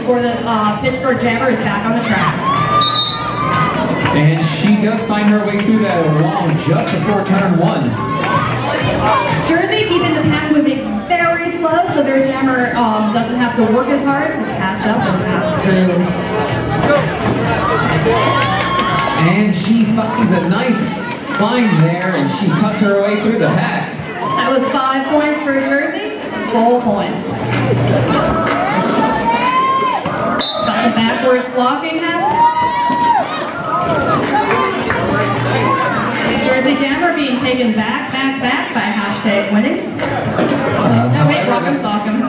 before the Pittsburgh Jammer is back on the track. And she does find her way through that wall just before turn 1. Jersey keeping the pack moving very slow, so their Jammer doesn't have to work as hard to catch up and pass through. And she finds a nice climb there, and she cuts her way through the pack. That was 5 points for Jersey, full points. Got the backwards blocking happening. Jersey Jammer being taken back by hashtag winning. No, wait, Rock'em Sock'em.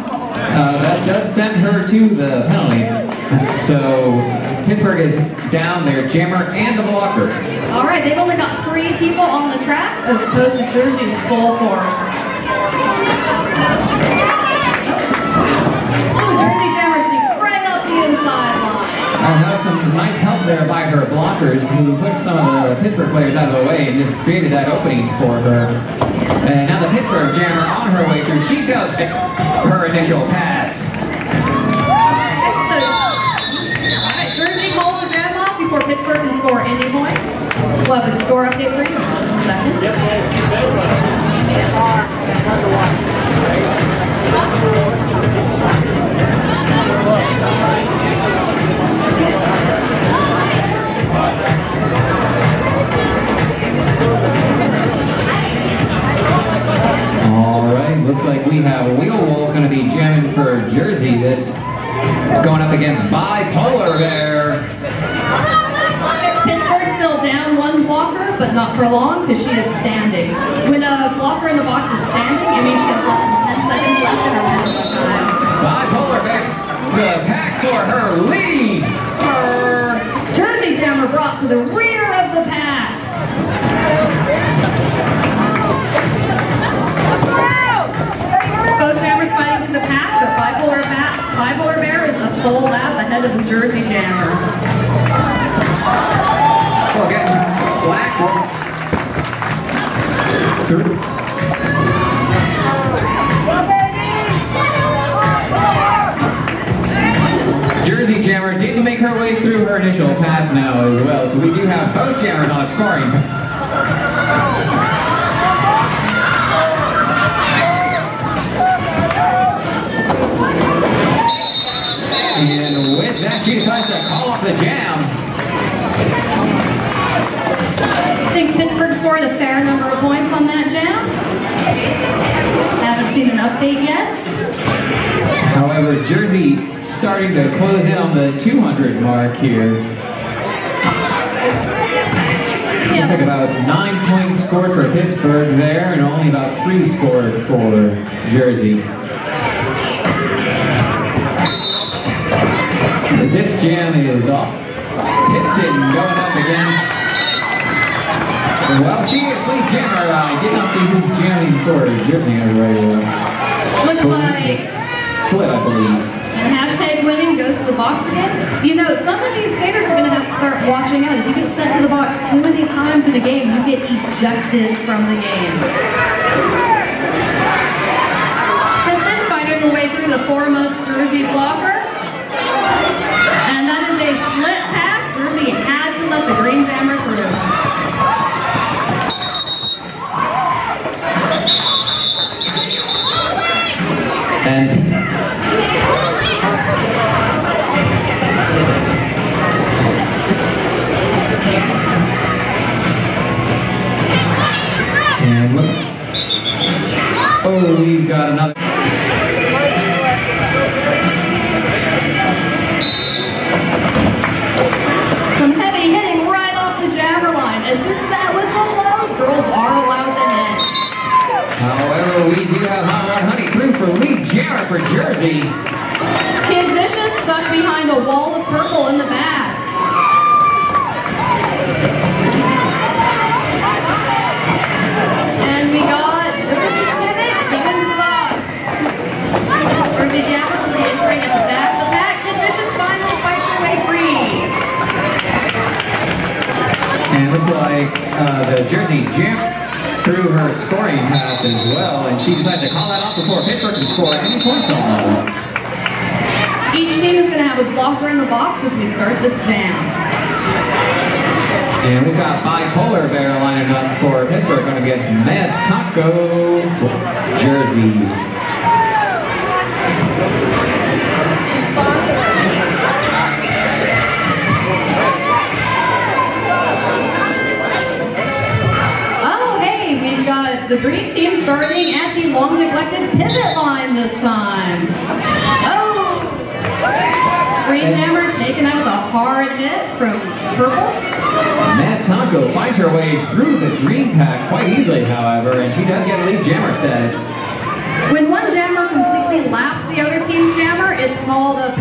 That does send her to the penalty. So Pittsburgh is down their Jammer and the blocker. All right, they've only got 3 people on the track as opposed to Jersey's full force. Oh, Jersey Jammer sneaks right up the inside line. That was some nice help there by her blockers, who pushed some of the Pittsburgh players out of the way and just created that opening for her. And now the Pittsburgh Jammer on her way through. She does pick her initial pass. Alright, Jersey calls the jam off before Pittsburgh can score any point. We'll have the score update for you in just a second. Alright, looks like we have Wheel Wolf going to be jamming for Jersey. This going up against Bipolar there. Pittsburgh's still down 1 blocker, but not for long because she is standing. When a blocker in the box is standing, it means she has less than 10 seconds left in her maximum time. Bipolar back the pack for her lead. Jersey Jammer brought to the rear of the pack. Both Jammers fighting for the pack, but Bipolar Bear is a full lap ahead of the Jersey Jammer. Well, again, black. Jersey Jammer didn't make her way through her initial pass now as well, so we do have both Jammers on a scoring. And with that, she decides to call off the jam. I think Pittsburgh scored a fair number of points on that jam. Haven't seen an update yet. However, Jersey starting to close in on the 200 mark here. It took about 9 points scored for Pittsburgh there, and only about 3 scored for Jersey. This jam is off. Piston going up against. Well, she is lead jammer. I did not see who's jamming for Jersey right away. Looks like Split, I believe. And hashtag winning goes to the box again. You know, some of these skaters are going to have to start watching out. If you get sent to the box too many times in a game, you get ejected from the game. Piston fighting her way through the foremost Jersey blocker. And that is a split pass. Jersey had to let the green jammer through. And look. Oh, we've got another. Some heavy hitting right off the jammer line. As soon as that whistle blows, girls are allowed to hit. However, we do have Hot Rod Honey through for lead jammer for Jersey. Kid Vicious stuck behind a wall of purple in the back. And we got Jersey Pivot in the box. Jersey Jammer re-entering at the back of the pack. Kid Vicious finally fights her way free. And it looks like the Jersey Jammer through her scoring pass as well, and she decides to call that off before Pittsburgh can score any points on that. Each team is going to have a blocker in the box as we start this jam. And we've got Bipolar Bear lining up for Pittsburgh, going against Mad Taco Jersey. The green team starting at the long-neglected pivot line this time. Oh! Green jammer taken out with a hard hit from purple. Mad Taco finds her way through the green pack quite easily, however, and she does get lead jammer status. When one jammer completely laps the other team's jammer, it's called a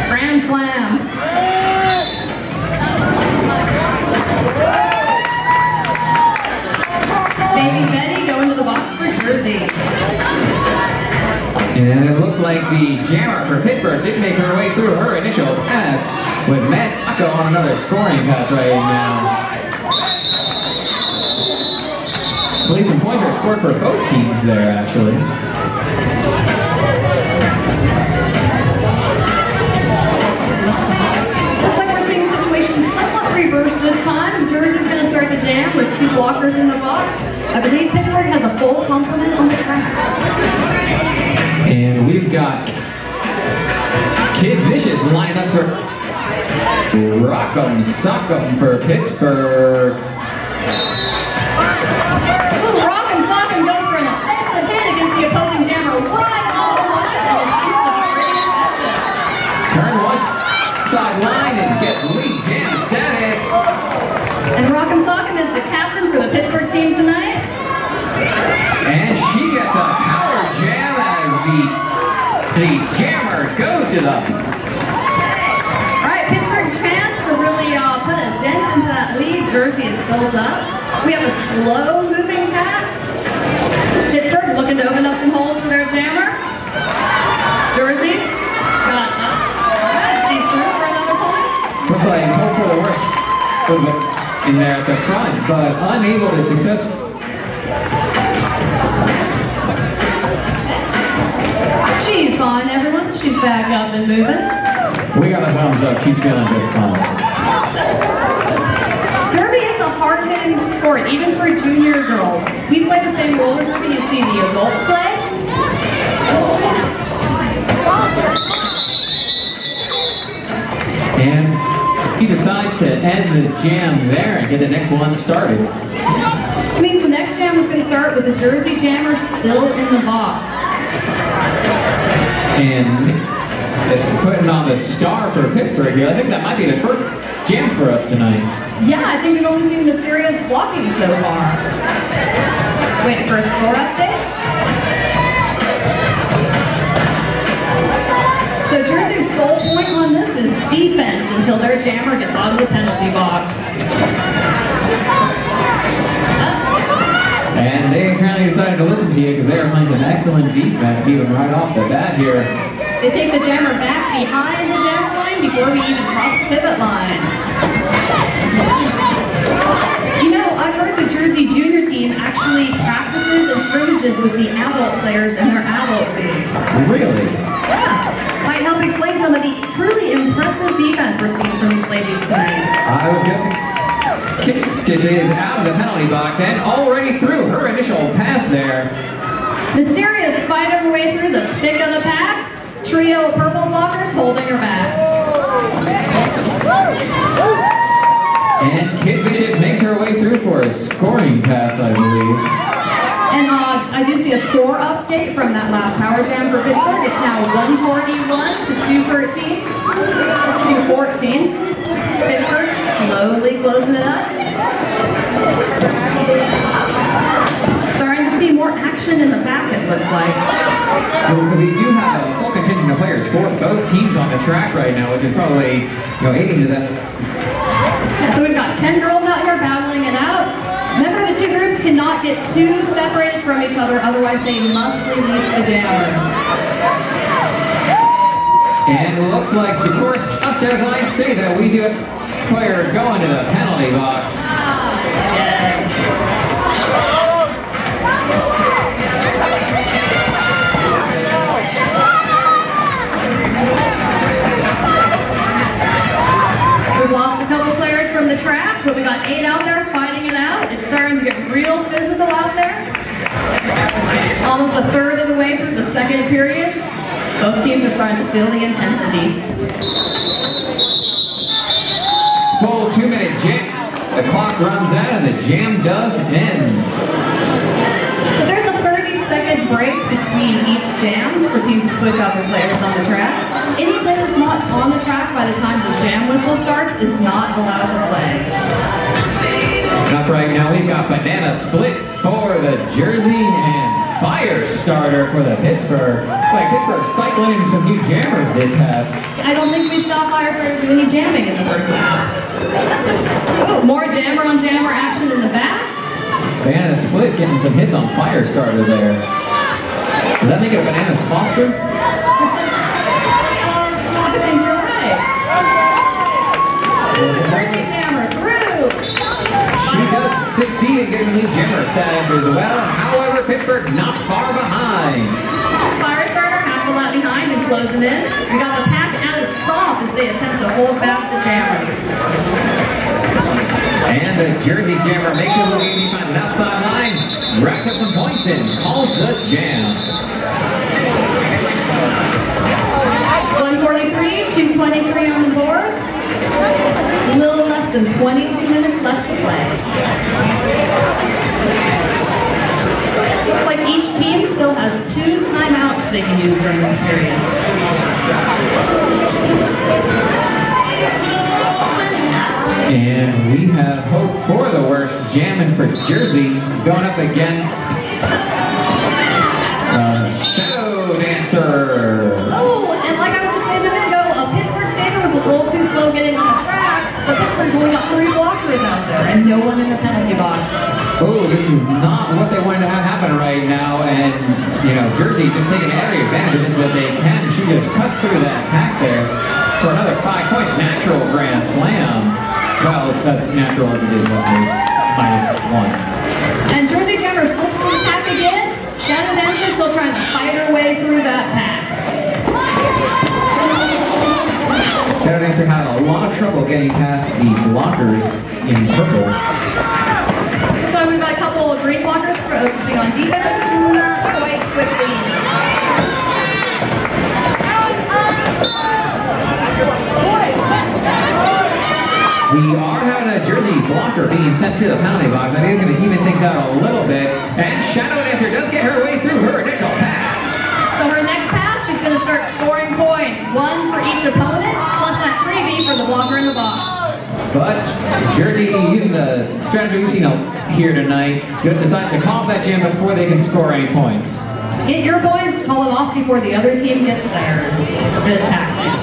grand slam. Baby Betty going to the box for Jersey. And it looks like the jammer for Pittsburgh did make her way through her initial pass with Mad Taco on another scoring pass right now. I believe some points are scored for both teams there, actually. Looks like we're seeing situations somewhat reversed this time. Jersey's going to start the jam with 2 blockers in the box. I believe Pittsburgh has a full complement on the track. And we've got Kid Vicious lined up for Rock'em Sock'em for Pittsburgh. Ooh, Rock'em Sock'em goes for an offensive hit against the opposing jammer right on the line, and it seems to be pretty effective. Turn one sideline and gets lead jam status. And Rock'em Sock'em is the captain for the Pittsburgh team tonight. And she gets a power jam as the jammer goes to the box. All right, Pittsburgh's chance to really put a dent into that lead. Jersey is built up. We have a slow-moving pack. Pittsburgh looking to open up some holes for their jammer. Jersey got up. She's through for another point. Looks like hope for the worst in there at the front, but unable to successfully. She's fine, everyone. She's back up and moving. We got a thumbs up. She's feeling just fine. Derby is a hard-hitting sport, even for junior girls. We play the same roller derby you see the adults play. And he decides to end the jam there and get the next one started. This means the next jam is going to start with the Jersey jammer still in the box. And it's putting on the star for Pittsburgh here. I think that might be the first jam for us tonight. Yeah, I think we've only seen the serious blocking so far. Waiting for a score update. So Jersey's sole point on this is defense until their jammer gets out of the penalty box. And they apparently decided to listen to you because they are playing some excellent defense even right off the bat here. They take the jammer back behind the jammer line before we even cross the pivot line. You know, I've heard the Jersey junior team actually practices and scrimmages with the adult players in their adult league. Really? Yeah. Might help explain some of the truly impressive defense we're seeing from these ladies tonight. I was just is out of the penalty box and already through her initial pass there. Mysterious fighting her way through the thick of the pack. Trio of purple blockers holding her back. And Kid Vicious makes her way through for a scoring pass, I believe. And I do see a score update from that last power jam for Pittsburgh. It's now 141 to 213. 214. Pittsburgh slowly closing it up. Starting to see more action in the back, it looks like. Well, because we do have a full contingent of players for both teams on the track right now, which is probably aiding to that. So we've got 10 girls out here battling it out. Remember, the two groups cannot get too separated from each other, otherwise they must release the jammers. And it looks like, of course, just as I say that, we do players going to the penalty box. second period. Both teams are starting to feel the intensity. Full 2-minute jam. The clock runs out and the jam does end. So there's a 30-second break between each jam for teams to switch out their players on the track. Any players not on the track by the time the jam whistle starts is not allowed to play. Up right now, we've got Banana Split for the Jersey and Fire Starter for the Pittsburgh. It's like Pittsburgh cycling in some new jammers this half. I don't think we saw Fire Starter do any jamming in the first half. Oh, more jammer on jammer action in the back. Banana Split getting some hits on Fire Starter there. Does that make it a Banana's Foster? I think you're right. Jersey jammer through. She does succeed in getting lead jammer status as well. However, Pittsburgh not far behind. Fire Starter half a lap behind and closing in. We got the pack at its top as they attempt to hold back the jammer. And the Jersey jammer makes it look easy, finds an outside line, racks up some points and calls the jam. 143, 223 on the board. A little less than 22 minutes left to play. Looks like each team still has 2 timeouts they can use during this period. And we have hope for the worst, jamming for Jersey, going up against Shadow Dancer. Oh, and like I was just saying a minute ago, Pittsburgh Standard was a little too slow getting on the track, so Pittsburgh's only got 3 blockers out there and no one in the penalty box. Oh, this is not what they wanted to have happen right now, and you know, Jersey just taking every advantage of this that they can. She just cuts through that pack there for another 5 points, natural grand slam. Well, that's natural as it is, -1. And Jersey Jammer slips through the pack again. Shadow Dancer still trying to fight her way through that pack. Shadow Dancer had a lot of trouble getting past the blockers in purple. So we've got a couple of green blockers focusing on defense. Not quite quickly. We are having a Jersey blocker being sent to the penalty box. I think it's going to even things out a little bit. And Shadow Dancer does get her way through her initial pass. So her next pass, she's going to start scoring points. 1 for each opponent, plus that freebie for the blocker in the box. But Jersey, using the strategy we've seen here tonight, just decides to call that jam before they can score any points. Get your points, call it off before the other team gets theirs. Good tactic.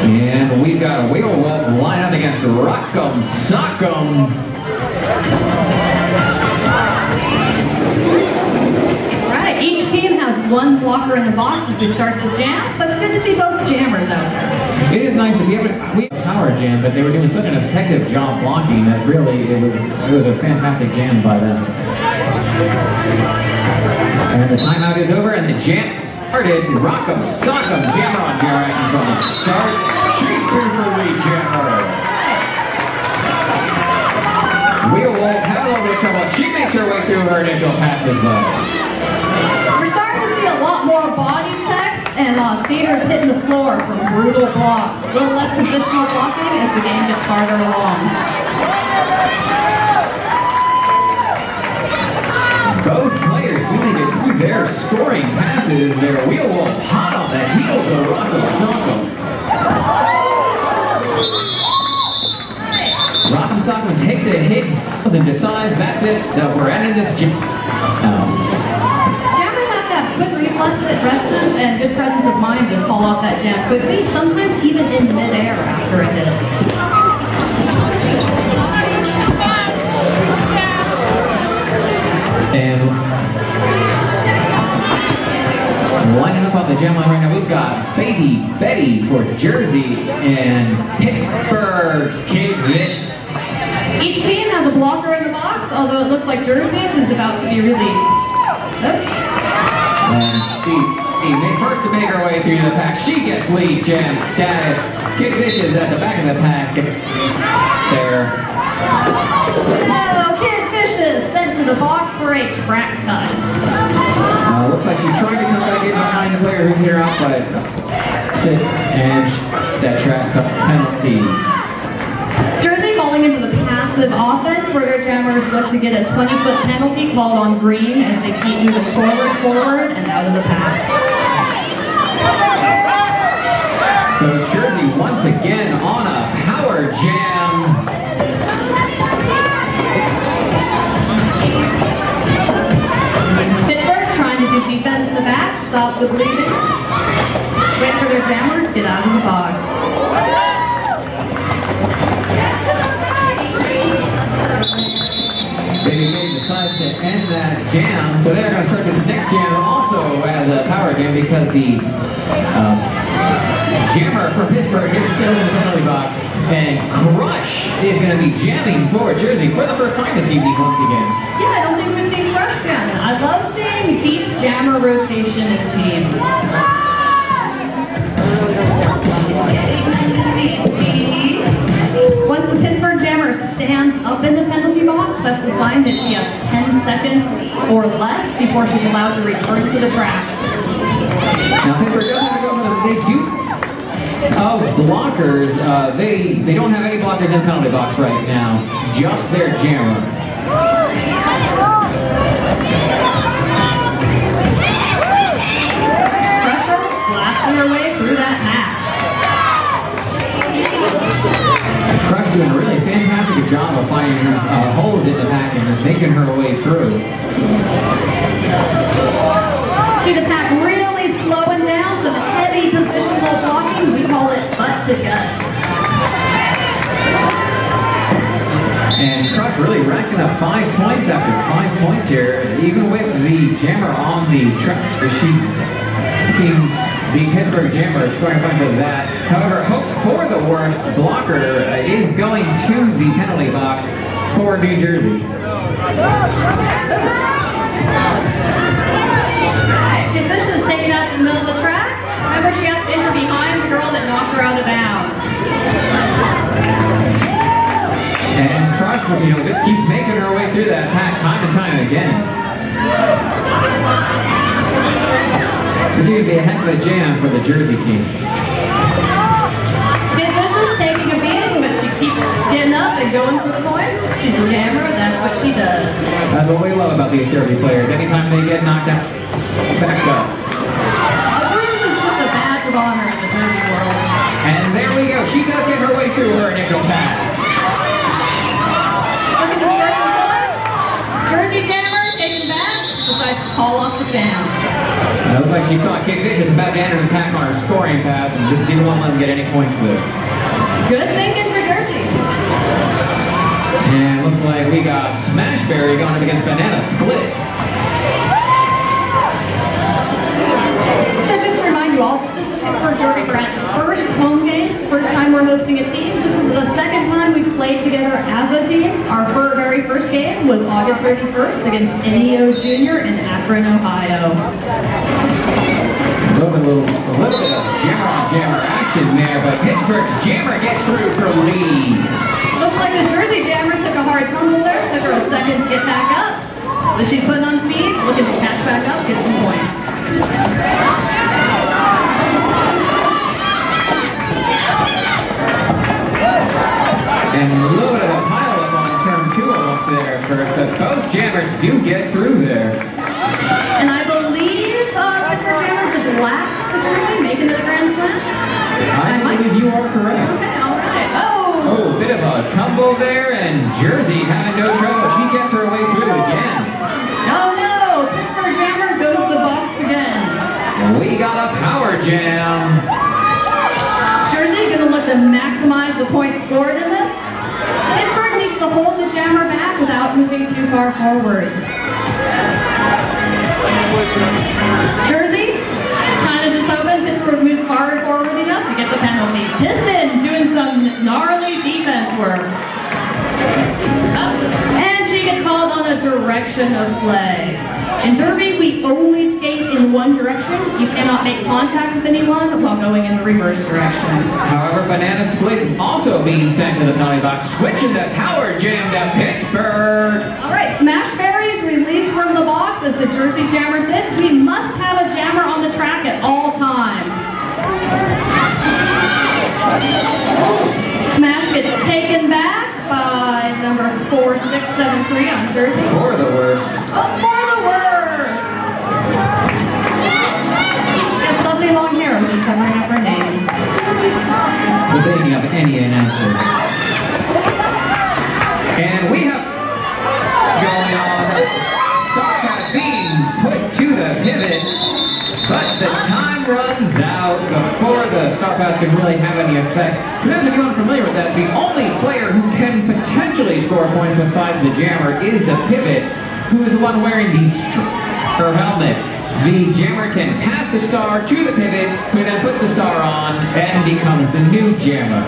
And we've got a Wheel Wolf line up against Rock'em Sock'em. Right, each team has 1 blocker in the box as we start this jam, but it's good to see both jammers out there. It is nice to be able to, we have a power jam, but they were doing such an effective job blocking that really it was a fantastic jam by them. And the timeout is over and the jam started. Rock'em Sock'em, jammer on jammer action from the start. She's through for lead jammer. Wheel Wolf had a little bit of trouble. She makes her way through her initial pass as well. We're starting to see a lot more body checks and skaters hitting the floor from brutal blocks. A little less positional blocking as the game gets farther along. Both players do make it through their scoring passes. Their Wheel Wolf hot on the heels of Rock'em Sock'em. Rock'em Sock'em takes a hit and decides that's it, that we're ending this jam. Jammers have to have quick reflexes and good presence of mind to call off that jam quickly, sometimes even in midair after a hit. And lining up on the jam line right now, we've got Baby Betty for Jersey and Pittsburgh's Kid Rich. Each team has a blocker in the box, although it looks like Jersey's is about to be released. And the first to make her way through the pack, she gets lead jam status. Kid Vicious at the back of the pack there. Hello, Kid Vicious! is sent to the box for a track cut. Looks like she's trying to come back in behind the player who hit her out, but and that track cut penalty. Jersey falling into the passive offense where their jammers look to get a 20-foot penalty called on green as they keep moving forward, and out of the pass. So Jersey once again on a power jam. Pittsburgh trying to do defense in the back, stop the bleeding. Wait for their jammer to get out of the box. Baby Bay decides to end that jam, so they're going to start this next jam also as a power jam because the jammer for Pittsburgh is still in the penalty box, and Crush is going to be jamming for Jersey for the first time this evening once again. Yeah, I don't think we've seen Crush jamming. I love seeing deep jammer rotation in teams. Once the Pittsburgh jammer stands up in the penalty box, that's a sign that she has 10 seconds or less before she's allowed to return to the track. Now Pittsburgh does have to go for the, they do, blockers, they don't have any blockers in the penalty box right now, just their jammer. Pressure blasting her way through that pack. Crush doing a really fantastic job of finding holes in the pack and making her way through. See the pack really slowing down, some heavy positional blocking. We call it butt to gut. And Crush really racking up 5 points after 5 points here, even with the jammer on the track. The Pittsburgh jammer is scoring points of that. However, hope for the worst, blocker is going to the penalty box for New Jersey. Alright, the official is taken out in the middle of the track. Remember, she has to enter behind the girl that knocked her out of bounds. And Crush, just keeps making her way through that pack time and time again. It's going to be a heck of a jam for the Jersey team. The official's taking a beating, but she keeps getting up and going for the points. She's a jammer, that's what she does. That's what we love about these Jersey players. Anytime they get knocked out, back up. A bruise is just a badge of honor in the Jersey world. And there we go. She does get her way through her initial pass. Look at this first one. Jersey jammer taken back, decides to call off the jam. It looks like she saw Kate Vicious about to enter the pack on her scoring pass and just didn't want to let him get any points there. Good thinking for Jersey. And looks like we got Smashberry going up against Banana Split. So just to remind you all, this is the Pittsburgh Derby Brats' first home game, first time we're hosting a team. This is the second time we've played together as a team. Our very first game was August 31st against NEO Junior in Akron, Ohio. A little bit of jammer-on-jammer action there, but Pittsburgh's jammer gets through for lead. Looks like the Jersey jammer took a hard tumble there, took her a second to get back up. But she's putting on speed, looking to catch back up, get some points. And a little bit of a pile-up on turn 2 almost there first, but both jammers do get through there. And I believe Pittsburgh jammer just lapped the Jersey, making it a grand slam. I believe you are correct. Okay, all right. Oh! Oh, bit of a tumble there, and Jersey having no trouble. She gets her way through again. Oh no! Pittsburgh jammer goes to the box again. And we got a power jam. Jersey gonna look to maximize the points scored in this. Pittsburgh needs to hold the jammer back without moving too far forward. Jersey, kind of just hoping Pittsburgh moves far forward enough to get the penalty. Piston doing some gnarly defense work. And she gets called on a direction of play. In Derby, we only skate in in one direction. You cannot make contact with anyone while going in the reverse direction. However, Banana Split also being sent to the penalty box. Switching the power jam to Pittsburgh. All right, Smashberry is released from the box as the Jersey Jammer sits. We must have a jammer on the track at all times. Smash gets taken back by number 4673 on Jersey. For the worst. Oh, for the worst! She has lovely long hair. I'm just covering up her name. The baby of any announcer. And we have going on. Starcast being put to the pivot, but the time runs out before the Star Pass can really have any effect. For those of you unfamiliar with that, the only player who can potentially score points besides the jammer is the pivot, who is the one wearing the helmet. The jammer can pass the star to the pivot, who then puts the star on and becomes the new jammer.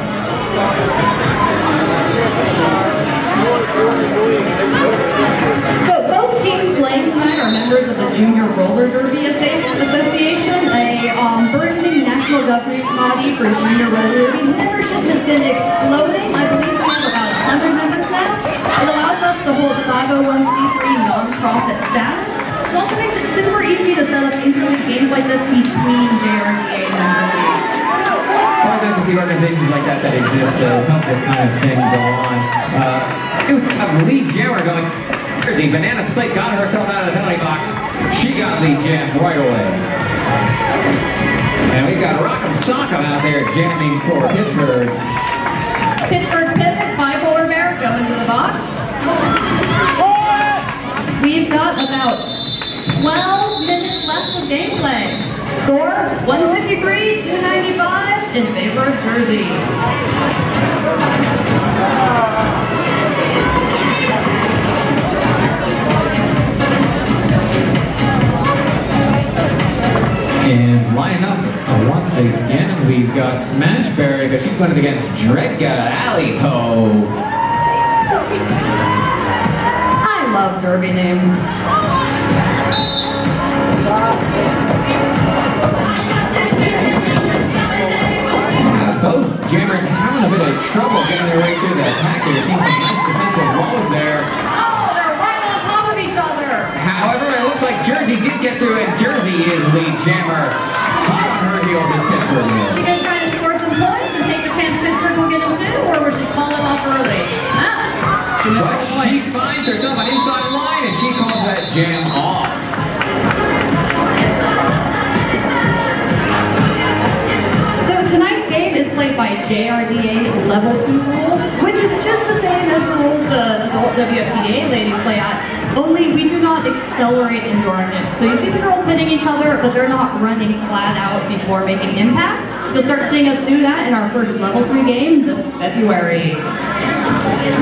So both teams playing tonight are members of the Junior Roller Derby Association, a burgeoning national governing body for junior roller derby. Membership has been exploding. I believe we have about 100 members now. It allows us to hold 501c3 non-profit status. It also makes it super easy to set up interleague games like this between JRDA member leagues. Well, nice to see organizations like that exist to help this kind of thing go on. A lead jammer going. Jersey, Banana Split got herself out of the penalty box. She got lead jammed right away. And we've got Rock'em Sock'em out there jamming for Pittsburgh. Pittsburgh pivot, bipolar bear going to the box. We've got about 12 minutes left of gameplay. Score 153-295 in favor of Jersey. And lining up once again, we've got Smashberry, but she's playing against Dredga Alipo. I love derby names. Both jammers having a bit of trouble getting their way through the pack. There seems some nice defensive walls there. Oh, they're right on top of each other. However, it looks like Jersey did get through, and Jersey is lead jammer. Hot on her heels as Pittsburgh is. She gonna try to score some points and take the chance Pittsburgh will get them too, or will she call it off early? But she finds herself an inside line, and she calls that jam off. So tonight's game is played by JRDA Level 2 rules, which is just the same as the rules the adult WFPDA ladies play at, only we do not accelerate endurance. So you see the girls hitting each other, but they're not running flat out before making impact. You'll start seeing us do that in our first Level 3 game this February.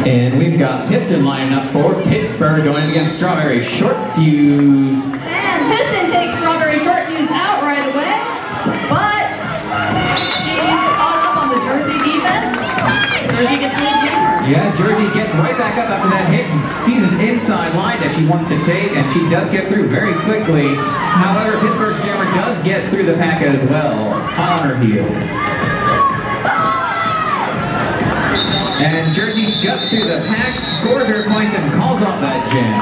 And we've got Piston lining up for Pittsburgh going against Strawberry Short Fuse. And Piston takes Strawberry Short Fuse out right away, but she's caught up on the Jersey defense. Jersey gets the lead jammer. Yeah, Jersey gets right back up after that hit and sees an inside line that she wants to take, and she does get through very quickly. However, Pittsburgh's jammer does get through the pack as well, on her heels. And Jersey guts through the pack, scores her points, and calls off that jam.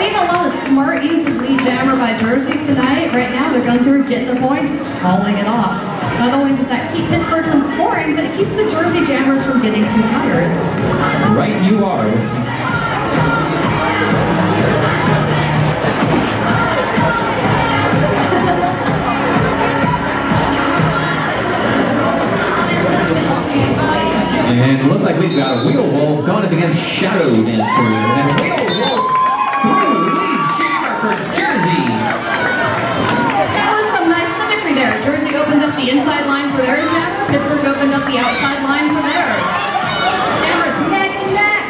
Seeing a lot of smart use of lead jammer by Jersey tonight. Right now, they're going through, getting the points, calling it off. Not only does that keep Pittsburgh from scoring, but it keeps the Jersey Jammers from getting too tired. Right you are. And it looks like we've got a Wheel Wolf going up against Shadow Dancer. And Wheel Wolf through lead jammer for Jersey. That was some nice symmetry there. Jersey opened up the inside line for their jammer. Pittsburgh opened up the outside line for theirs. Jammers neck and neck.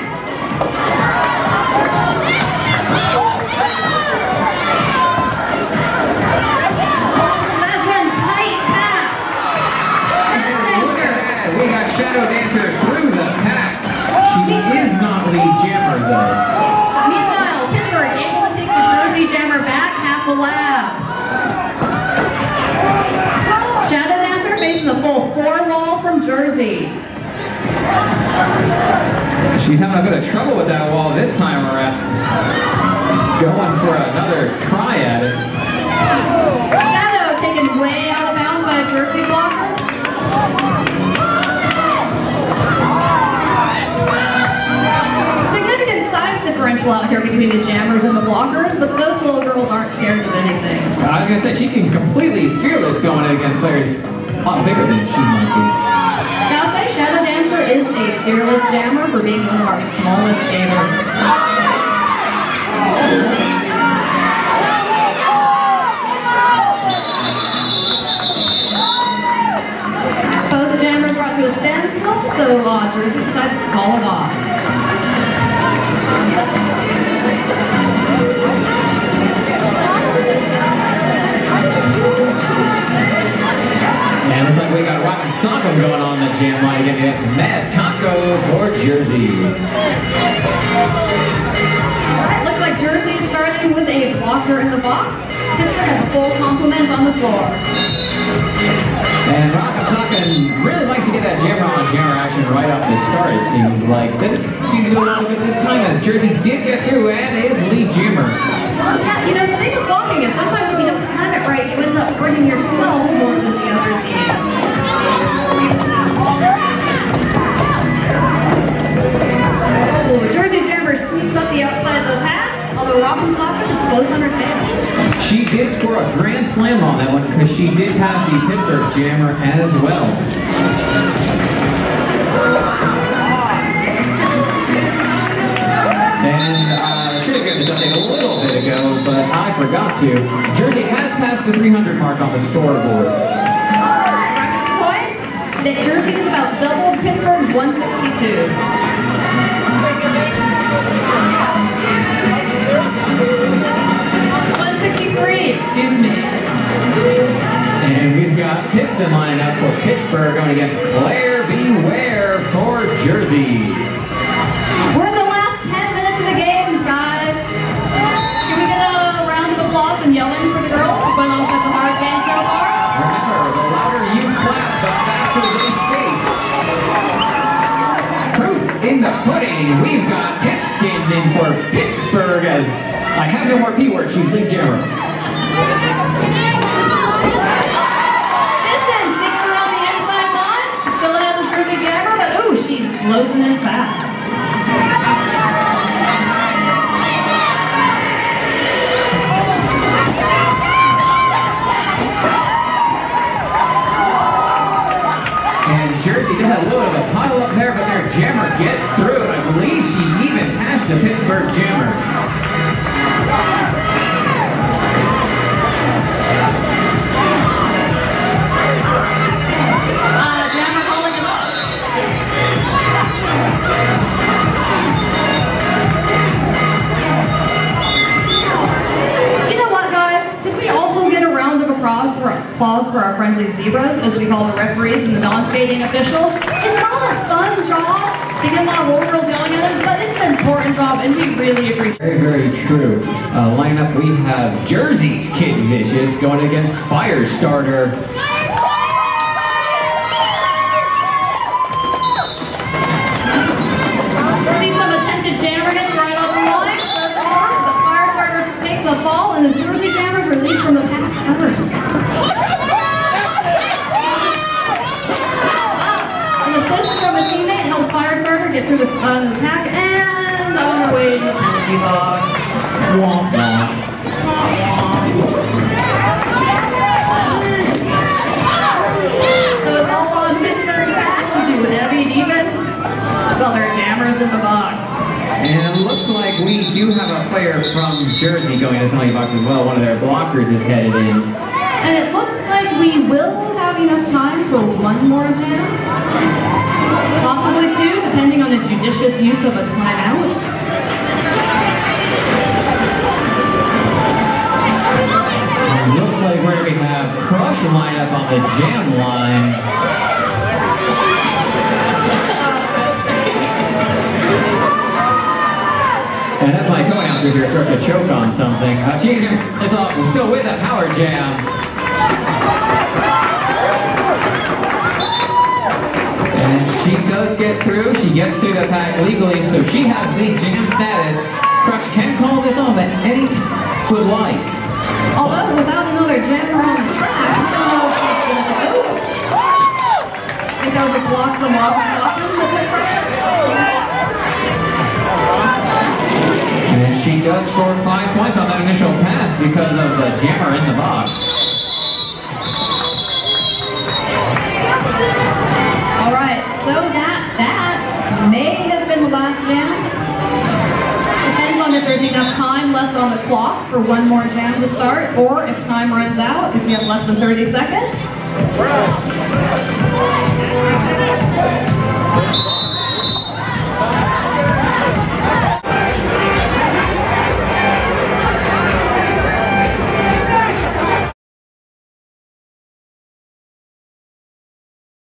That's one tight pass. We got Shadow Dancer through the pack. She is not lead jammer though. Me and 4 wall from Jersey. She's having a bit of trouble with that wall this time around. Going for another try at it. Shadow taken way out of bounds by a Jersey blocker. Significant size differential out here between the jammers and the blockers, but those little girls aren't scared of anything. I was going to say, she seems completely fearless going against players a lot bigger than she might be. Now I'll say Shadow Dancer is a fearless jammer for being one of our smallest gamers. Both jammers brought to a standstill, so Jersey decides to call it off. And looks like we got Rock and Socko going on the jam line again. That's Mad Taco for Jersey. Alright, looks like Jersey is starting with a blocker in the box. Pittsburgh has a full complement on the floor. And Rock and Socko really likes to get that jammer-on-jammer action right off the start, it seems like. Didn't seem to do a lot of it this time, as Jersey did get through and is lead jammer. Yeah, you know, the thing with blocking is sometimes when you don't time it right, you end up hurting yourself more than the other team. Oh, Jersey jammer sneaks up the outside of the pack, although Rock and Socko is close on her tail. She did score a grand slam on that one because she did have the Pittsburgh jammer as well. And I should have given this update a little bit ago, but I forgot to. Jersey has passed the 300 mark on the scoreboard. Points, that Jersey is about double Pittsburgh's 162. 163, excuse me. And we've got Piston lining up for Pittsburgh going against Player Beware for Jersey. We're in the last 10 minutes of the games, guys. Can we get a round of applause and yelling for the girls for putting on such a hard game so far? Remember, the louder you clap, the faster they skate. Proof in the pudding. We've got Piston in for Pittsburgh as I have no more P words. She's lead jammer. She's closing in fast. And Jersey did have a little bit of a pile up there, but their jammer gets through, and I believe she even passed the Pittsburgh jammer. Applause for our friendly zebras, as we call the referees and the non-skating officials. It's not a fun job. They get a lot of old girls yelling at them, but it's an important job, and we really appreciate it. Very, very true. Lineup, we have Jersey's Kid Vicious going against Firestarter. See some attempted jammer hits right off the line. Doesn't work, but Firestarter takes a fall, and the Jersey jammers release from the pack first. Get through the pack and on our way to the penalty box. Womp womp. So it's all on Pittsburgh's pack to do heavy defense. Well, there are jammers in the box. And it looks like we do have a player from Jersey going to the penalty box as well. One of their blockers is headed in. And it looks like we will have enough time for one more jam. Possibly two, depending on the judicious use of a timeout. Looks like we're going to have Crush lineup on the jam line. And that's my co-announcer here starts to choke on something. We're still with a power jam. does get through. She gets through the pack legally, so she has lead jam status. Crutch can call this off at any time would like. Although without another jammer on the track, we don't know if she's going to go. I think that was a block from Austin. And she does score 5 points on that initial pass because of the jammer in the box. All right, so that may have been the last jam. Depends on if there's enough time left on the clock for one more jam to start, or if time runs out, if you have less than 30 seconds.